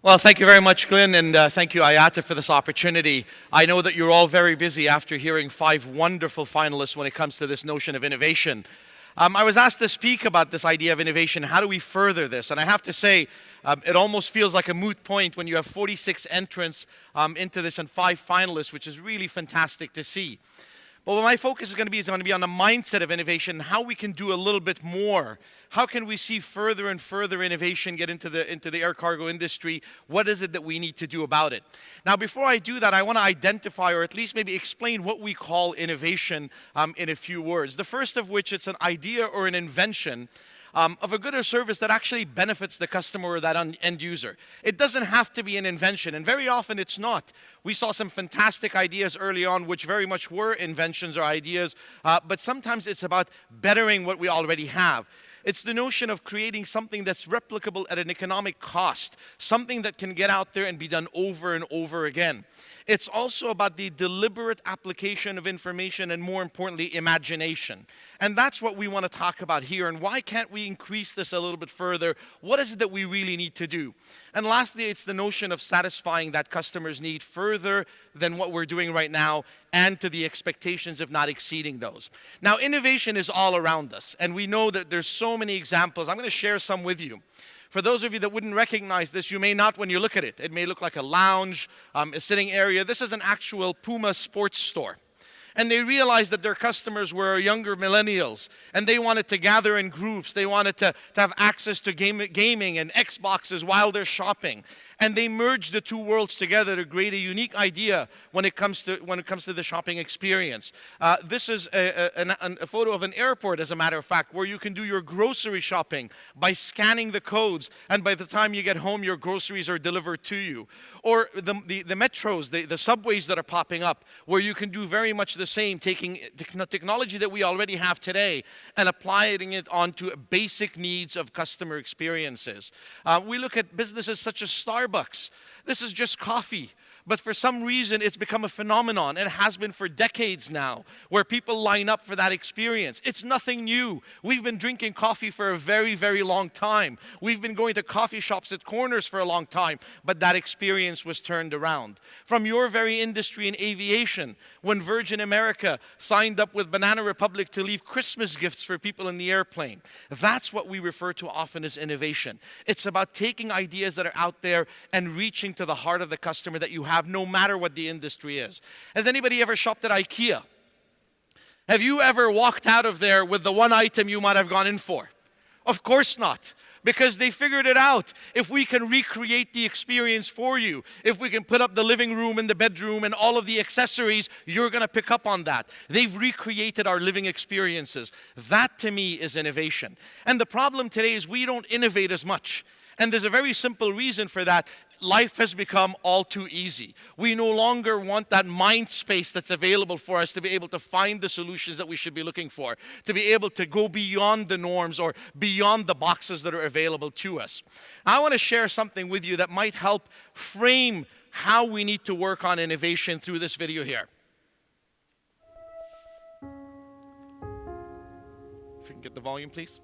Well, thank you very much, Glenn, and thank you, IATA, for this opportunity. I know that you're all very busy after hearing 5 wonderful finalists when it comes to this notion of innovation. I was asked to speak about this idea of innovation. How do we further this? And I have to say, it almost feels like a moot point when you have 46 entrants into this and 5 finalists, which is really fantastic to see. But what my focus is going to be on the mindset of innovation, how we can do a little bit more. How can we see further and further innovation get into the air cargo industry? What is it that we need to do about it? Now, before I do that, I want to identify or at least maybe explain what we call innovation in a few words. The first of which, it's an idea or an invention of a good or service that actually benefits the customer or that end user. It doesn't have to be an invention, and very often it's not. We saw some fantastic ideas early on which very much were inventions or ideas, but sometimes it's about bettering what we already have. It's the notion of creating something that's replicable at an economic cost, something that can get out there and be done over and over again. It's also about the deliberate application of information and, more importantly, imagination. And that's what we want to talk about here. And why can't we increase this a little bit further? What is it that we really need to do? And lastly, it's the notion of satisfying that customer's need further than what we're doing right now and to the expectations of not exceeding those. Now, innovation is all around us. And we know that there's so many examples. I'm going to share some with you. For those of you that wouldn't recognize this, you may not when you look at it. It may look like a lounge, a sitting area. This is an actual Puma sports store. And they realized that their customers were younger millennials, and they wanted to gather in groups. They wanted to have access to gaming and Xboxes while they're shopping. And they merged the two worlds together to create a unique idea when it comes to the shopping experience. This is a photo of an airport, as a matter of fact, where you can do your grocery shopping by scanning the codes, and by the time you get home, your groceries are delivered to you. Or the metros, the subways that are popping up, where you can do very much the same, taking technology that we already have today and applying it onto basic needs of customer experiences. We look at businesses such as Starbucks. This is just coffee. But for some reason, it's become a phenomenon, and it has been for decades now, where people line up for that experience. It's nothing new. We've been drinking coffee for a very, very long time. We've been going to coffee shops at corners for a long time, but that experience was turned around. From your very industry in aviation, when Virgin America signed up with Banana Republic to leave Christmas gifts for people in the airplane, that's what we refer to often as innovation. It's about taking ideas that are out there and reaching to the heart of the customer that you have, no matter what the industry is. Has anybody ever shopped at IKEA? Have you ever walked out of there with the one item you might have gone in for? Of course not, because they figured it out. If we can recreate the experience for you, if we can put up the living room and the bedroom and all of the accessories, you're going to pick up on that. They've recreated our living experiences. That, to me, is innovation. And the problem today is we don't innovate as much. And there's a very simple reason for that. Life has become all too easy. We no longer want that mind space that's available for us to be able to find the solutions that we should be looking for, to be able to go beyond the norms or beyond the boxes that are available to us. I want to share something with you that might help frame how we need to work on innovation through this video here. If you can get the volume, please.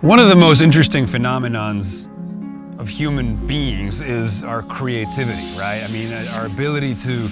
One of the most interesting phenomenons of human beings is our creativity, right? I mean, our ability to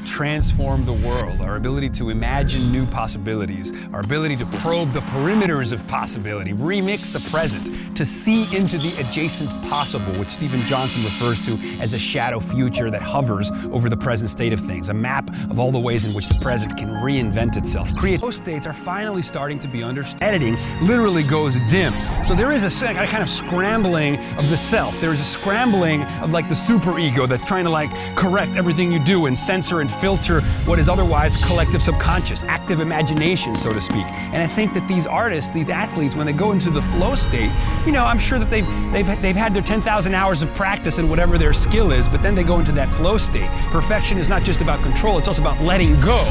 transform the world, our ability to imagine new possibilities, our ability to probe the perimeters of possibility, remix the present, to see into the adjacent possible, which Stephen Johnson refers to as a shadow future that hovers over the present state of things, a map of all the ways in which the present can reinvent itself. Creative states are finally starting to be understood. Editing literally goes dim. So there is a kind of scrambling of the self. There's a scrambling of like the superego that's trying to like correct everything you do and censor and filter what is otherwise collective subconscious, active imagination, so to speak. And I think that these artists, these athletes, when they go into the flow state, you know, I'm sure that they've had their 10,000 hours of practice in whatever their skill is, but then they go into that flow state. Perfection is not just about control, it's also about letting go.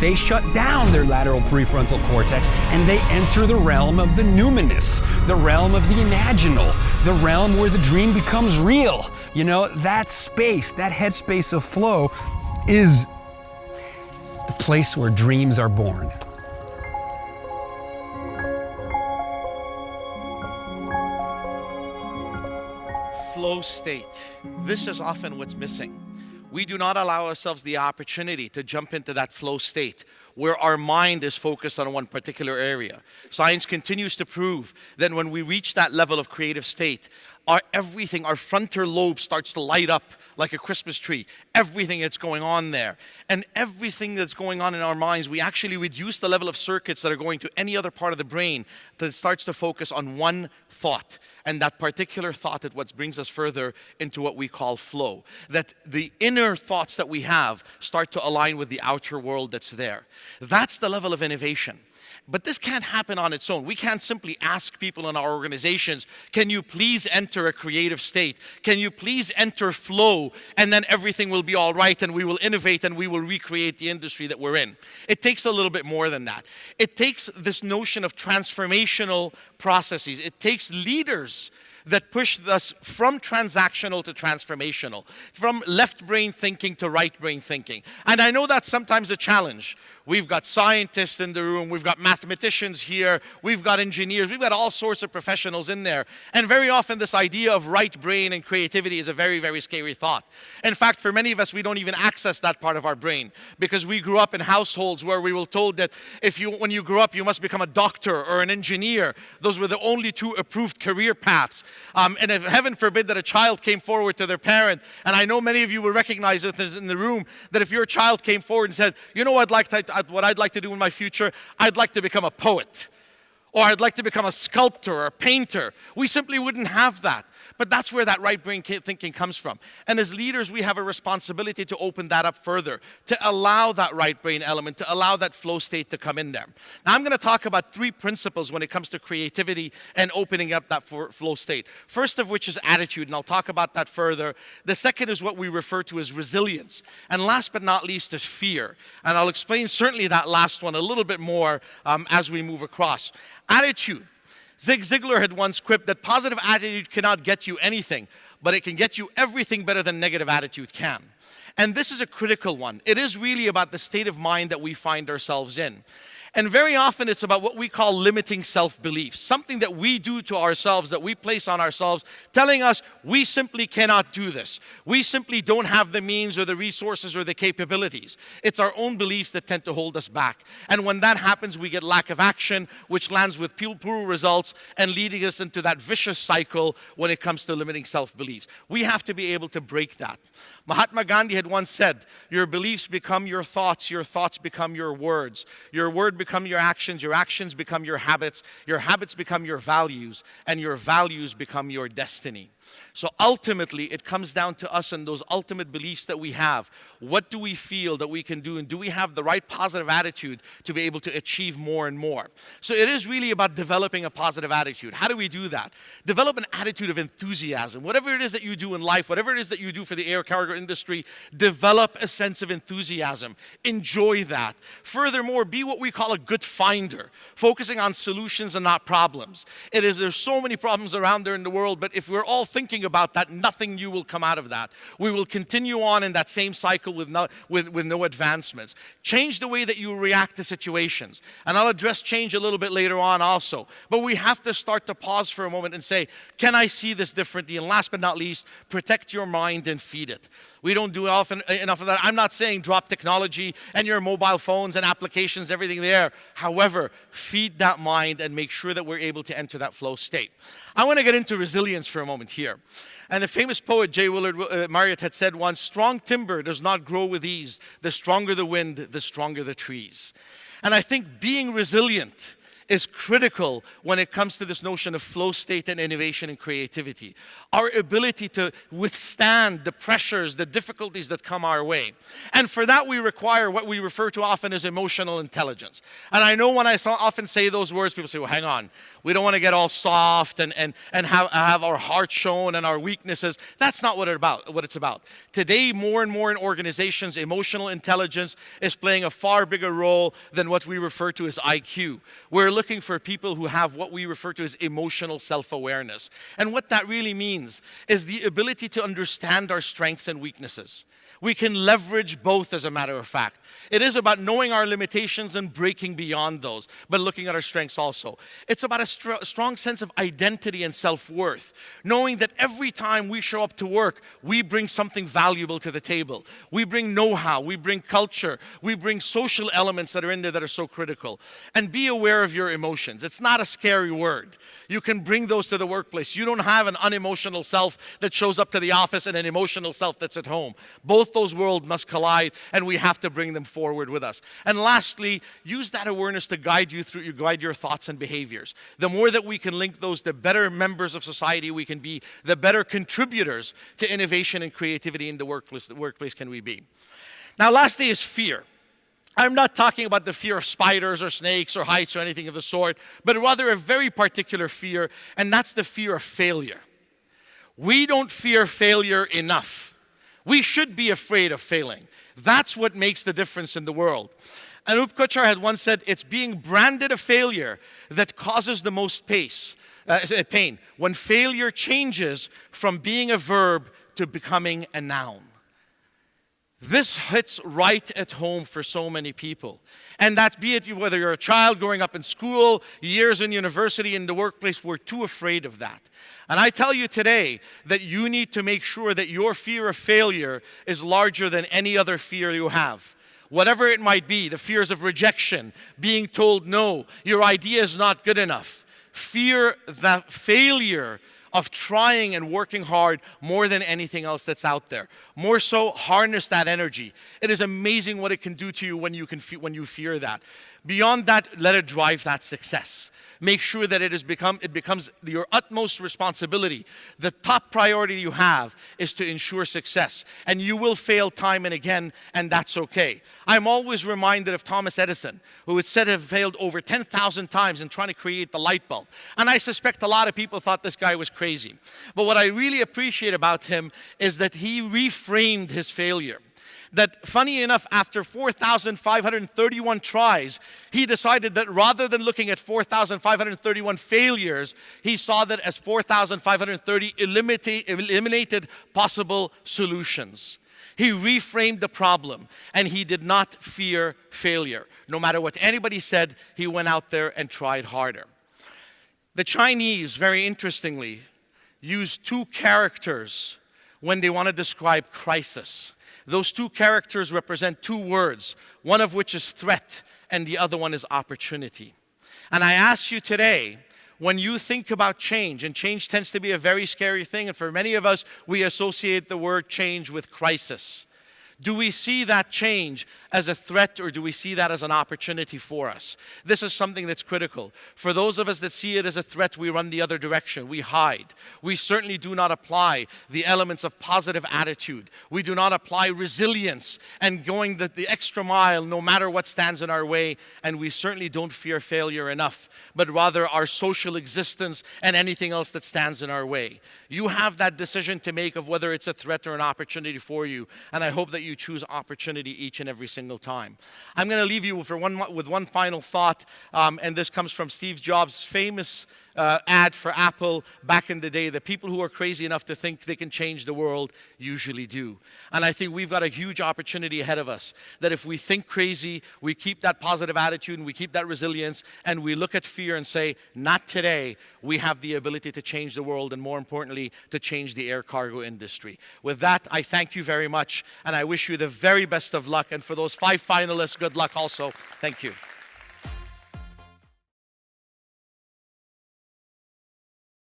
They shut down their lateral prefrontal cortex and they enter the realm of the numinous, the realm of the imaginal, the realm where the dream becomes real. You know, that space, that headspace of flow is the place where dreams are born. state. This is often what's missing. We do not allow ourselves the opportunity to jump into that flow state where our mind is focused on one particular area. Science continues to prove that when we reach that level of creative state, our frontal lobe starts to light up like a Christmas tree. Everything that's going on there. And everything that's going on in our minds, we actually reduce the level of circuits that are going to any other part of the brain that starts to focus on one thought. And that particular thought is what brings us further into what we call flow. That the inner thoughts that we have start to align with the outer world that's there. That's the level of innovation. But this can't happen on its own. We can't simply ask people in our organizations, can you please enter a creative state? Can you please enter flow? And then everything will be all right and we will innovate and we will recreate the industry that we're in. It takes a little bit more than that. It takes this notion of transformational processes. It takes leaders that push us from transactional to transformational, from left brain thinking to right brain thinking. And I know that's sometimes a challenge. We've got scientists in the room, we've got mathematicians here, we've got engineers, we've got all sorts of professionals in there. And very often this idea of right brain and creativity is a very, very scary thought. In fact, for many of us, we don't even access that part of our brain because we grew up in households where we were told that when you grew up, you must become a doctor or an engineer. Those were the only two approved career paths. And if heaven forbid that a child came forward to their parent, and I know many of you will recognize this in the room, that if your child came forward and said, you know what I'd like to do in my future, I'd like to become a poet, or I'd like to become a sculptor or a painter. We simply wouldn't have that. But that's where that right brain thinking comes from. And as leaders, we have a responsibility to open that up further, to allow that right brain element, to allow that flow state to come in there. Now, I'm going to talk about 3 principles when it comes to creativity and opening up that flow state. First of which is attitude, and I'll talk about that further. The second is what we refer to as resilience. And last but not least is fear. And I'll explain certainly that last one a little bit more as we move across. Attitude. Zig Ziglar had once quipped that positive attitude cannot get you anything, but it can get you everything better than negative attitude can. And this is a critical one. It is really about the state of mind that we find ourselves in. And very often it's about what we call limiting self-beliefs, something that we do to ourselves, that we place on ourselves, telling us we simply cannot do this. We simply don't have the means or the resources or the capabilities. It's our own beliefs that tend to hold us back. And when that happens, we get lack of action, which lands with poor results and leading us into that vicious cycle when it comes to limiting self-beliefs. We have to be able to break that. Mahatma Gandhi had once said, your beliefs become your thoughts become your words become your actions become your habits become your values, and your values become your destiny. So ultimately, it comes down to us and those ultimate beliefs that we have. What do we feel that we can do, and do we have the right positive attitude to be able to achieve more and more? So it is really about developing a positive attitude. How do we do that? Develop an attitude of enthusiasm. Whatever it is that you do in life, whatever it is that you do for the air cargo industry, develop a sense of enthusiasm. Enjoy that. Furthermore, be what we call a good finder, focusing on solutions and not problems. There's so many problems around there in the world, but if we're all thinking about that, nothing new will come out of that. We will continue on in that same cycle with no advancements. Change the way that you react to situations. And I'll address change a little bit later on also. But we have to start to pause for a moment and say, can I see this differently? And last but not least, protect your mind and feed it. We don't do enough of that. I'm not saying drop technology and your mobile phones and applications, everything there. However, feed that mind and make sure that we're able to enter that flow state. I want to get into resilience for a moment here. And the famous poet J. Willard Marriott had said once, strong timber does not grow with ease. The stronger the wind, the stronger the trees. And I think being resilient is critical when it comes to this notion of flow state and innovation and creativity. Our ability to withstand the pressures, the difficulties that come our way. And for that, we require what we refer to often as emotional intelligence. And I know when I often say those words, people say, well, hang on. We don't want to get all soft and have our heart shown and our weaknesses. That's not what it's about. Today, more and more in organizations, emotional intelligence is playing a far bigger role than what we refer to as IQ. We're looking for people who have what we refer to as emotional self-awareness. And what that really means is the ability to understand our strengths and weaknesses. We can leverage both, as a matter of fact. It is about knowing our limitations and breaking beyond those, but looking at our strengths also. It's about a strong sense of identity and self-worth, knowing that every time we show up to work, we bring something valuable to the table. We bring know-how, we bring culture, we bring social elements that are in there that are so critical. And be aware of your emotions. It's not a scary word. You can bring those to the workplace. You don't have an unemotional self that shows up to the office and an emotional self that's at home. Both those worlds must collide, and we have to bring them forward with us. And lastly, use that awareness to guide your thoughts and behaviors. The more that we can link those, the better members of society we can be, the better contributors to innovation and creativity in the workplace can we be. Now, lastly is fear. I'm not talking about the fear of spiders or snakes or heights or anything of the sort, but rather a very particular fear, and that's the fear of failure. We don't fear failure enough. We should be afraid of failing. That's what makes the difference in the world. Anup Kochhar had once said, it's being branded a failure that causes the most pain. When failure changes from being a verb to becoming a noun. This hits right at home for so many people. And that's be it whether you're a child growing up in school, years in university, in the workplace, we're too afraid of that. And I tell you today that you need to make sure that your fear of failure is larger than any other fear you have. Whatever it might be, the fears of rejection, being told no, your idea is not good enough. Fear the failure of trying and working hard more than anything else that's out there. More so, harness that energy. It is amazing what it can do to you when you fear that. Beyond that, let it drive that success. Make sure that it becomes your utmost responsibility. The top priority you have is to ensure success. And you will fail time and again, and that's okay. I'm always reminded of Thomas Edison, who it's said to have failed over 10,000 times in trying to create the light bulb. And I suspect a lot of people thought this guy was crazy. But what I really appreciate about him is that he reframed his failure. That, funny enough, after 4,531 tries, he decided that rather than looking at 4,531 failures, he saw that as 4,530 eliminated possible solutions. He reframed the problem, and he did not fear failure. No matter what anybody said, he went out there and tried harder. The Chinese, very interestingly, use two characters when they want to describe crisis. Those two characters represent two words, one of which is threat and the other one is opportunity. And I ask you today, when you think about change, and change tends to be a very scary thing, and for many of us, we associate the word change with crisis. Do we see that change as a threat, or do we see that as an opportunity for us? This is something that's critical. For those of us that see it as a threat, we run the other direction. We hide. We certainly do not apply the elements of positive attitude. We do not apply resilience and going the extra mile no matter what stands in our way. And we certainly don't fear failure enough, but rather our social existence and anything else that stands in our way. You have that decision to make of whether it's a threat or an opportunity for you. And I hope that you choose opportunity each and every single time. I'm going to leave you with one final thought, and this comes from Steve Jobs' famous ad for Apple back in the day. The people who are crazy enough to think they can change the world usually do. And I think we've got a huge opportunity ahead of us, that if we think crazy, we keep that positive attitude and we keep that resilience, and we look at fear and say, not today. We have the ability to change the world, and more importantly, to change the air cargo industry. With that, I thank you very much, and I wish you the very best of luck. And for those 5 finalists, good luck also. Thank you.